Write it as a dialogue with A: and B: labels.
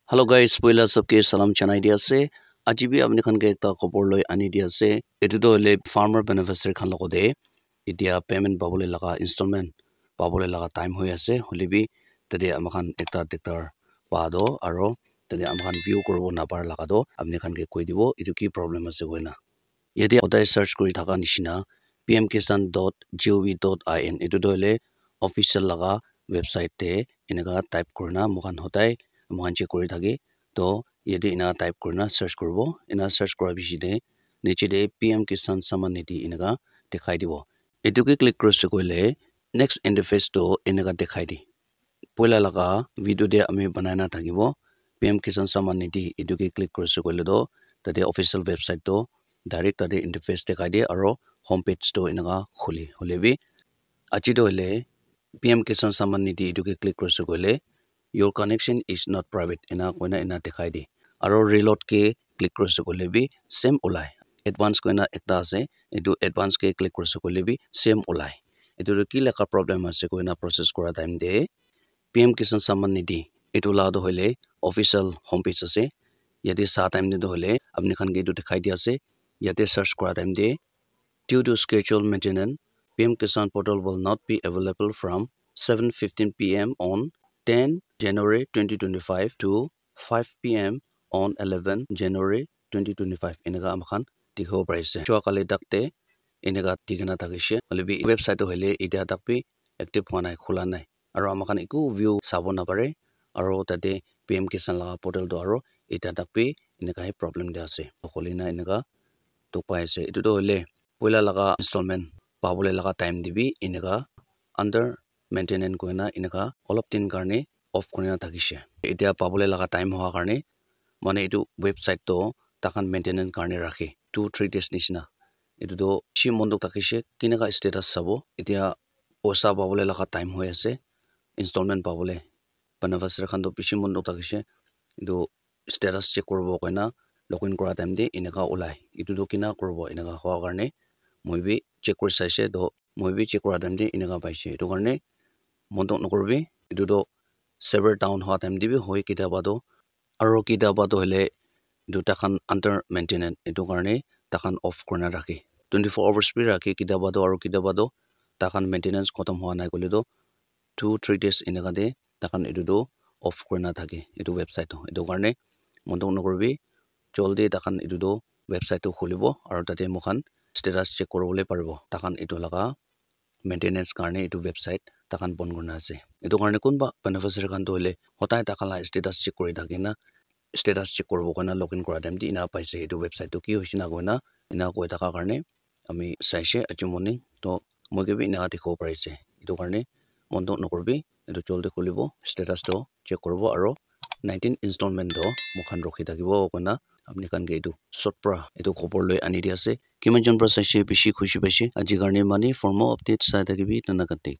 A: Hello guys, spoiler सबके सलाम चनाई दिया से আজি भी अपने खान के एक खबर लय आनी दिया से एतु तो ले फार्मर बेनिफिशियरी खान लको दे इतिया पेमेंट पाबले लगा इंस्टॉलमेंट पाबले लगा टाइम होय আছে হলি भी तदे আমখান একটা টেক্টর পাদো আৰু तदे আমখান ভিউ করব না পার লাগা দো আপনি খান কে কই দিব এটু কি প্রবলেম আছে কইনা यदि ওটাই সার্চ করি থাকা নিচিনা pmkisan.gov.in এটু দলে অফিশিয়াল লাগা ওয়েবসাইট তে এনেকা টাইপ করনা মখান হতাই মখান চেক করি থাকি তো यदि इना टाइप करना सर्च करबो इना सर्च करा बिसिदे नीचे दे पीएम किसान सम्मान निधि इनका दिखाई दिबो एटु के क्लिक करसे कोइले नेक्स्ट इंटरफेस तो इनका दिखाई दि पहिला लगा वीडियो दे आमी बनाना थाकिबो पीएम किसान सम्मान निधि एटु के क्लिक करसे कोइले दो तदे ऑफिशियल वेबसाइट तो डायरेक्ट तदे इंटरफेस दिखाई दे और होम पेज तो इनका खुली होलेबी आछि दोले पीएम किसान सम्मान निधि एटु के क्लिक करसे कोइले your connection is not private ina koina ina dikhai di aro reload ke click korse kole bi same ulai advance koina ekta ase etu advance ke click korse kole bi same ulai etu ki leka problem ase koina process kora time de pm kisan samman nidhi etu la do hoile official homepage ase yadi sa time de do hoile apni khan ke etu dikhai di ase yate search kora time de due to schedule maintenance pm kisan portal will not be available from 7:15 p.m. on 10 January 2025 to 5 p.m. on 11 January 2025 इनका आमखान दिखो price चुआ काले तकते इनका दिखना तकिसे हलेबी website होले इटा तक भी एक्टिव होना खुला नहीं और आमखान इको व्यू साबो ना पारे और तते पीएम किसान लगा पोर्टल दो और इटा तक भी इनका ही प्रॉब्लम दे आसे खोलिना इनका तो पाइसे इतो तो होले पहिला लगा इंस्टॉलमेंट पाबले लगा टाइम दिबी इनका अंडर मेंटेनेंस कोइना इनका অলপ দিন কাৰণে অফ কৰি না থাকিছে এতিয়া পাবলে লাগা টাইম হোৱা কাৰণে মানে এটো ওয়েবসাইট তো তাকান মেইনটেনেন্স কাৰণে ৰাখে 2-3 ডেজ নিচিনা এটো তো সি মন্দক থাকিছে কিনেকা স্ট্যাটাস চাব এতিয়া পইচা পাবলে লাগা টাইম হৈ আছে ইনস্টলমেন্ট পাবলে বেনিফিচিয়াৰি খান তো পিছি মন্দক থাকিছে এটো স্ট্যাটাস চেক কৰিব কইনা লগইন কৰা টাইম দি ইনকা ওলাই এটো তো কিনা কৰিব ইনকা হোৱা কাৰণে মই বি চেক কৰি চাইছে তো মই বি চেক কৰা টাইম দি ইনকা পাইছে এটো কাৰণে মন্দক নকৰবি এটো তো server down hot mdb hoy kitabado aro kitabado hele duta khan under maintenance etu karne takhan off korna rakhi 24 hours bi rakhi kitabado aro kitabado takhan maintenance khotom howa nai kole do 2-3 days inaga de takhan etu do off korna thake etu website to etu karne mondok nokorbi joldi takhan etu do website to khulibo aro tate mokhan status check korobole paribo takhan etu laga maintenance karne etu website takan bon guna ase etu karne kunba beneficiary kan toile hotai takala status check kori thakina status check korbo kana login kora time di ina paise etu website to ki hoisina goina ina koi taka karne ami saise achumoni to moge bi ina dekho parise etu karne mondo nokorbi etu joldi khulibo status to check korbo aro 19 installment do mokhan rokhi thakibo kana apni kan ge etu shotpra etu khobor loi ani di ase kiman jon pra saise bishi khushi paise aji karne mani for more updates sa thakibi tanakate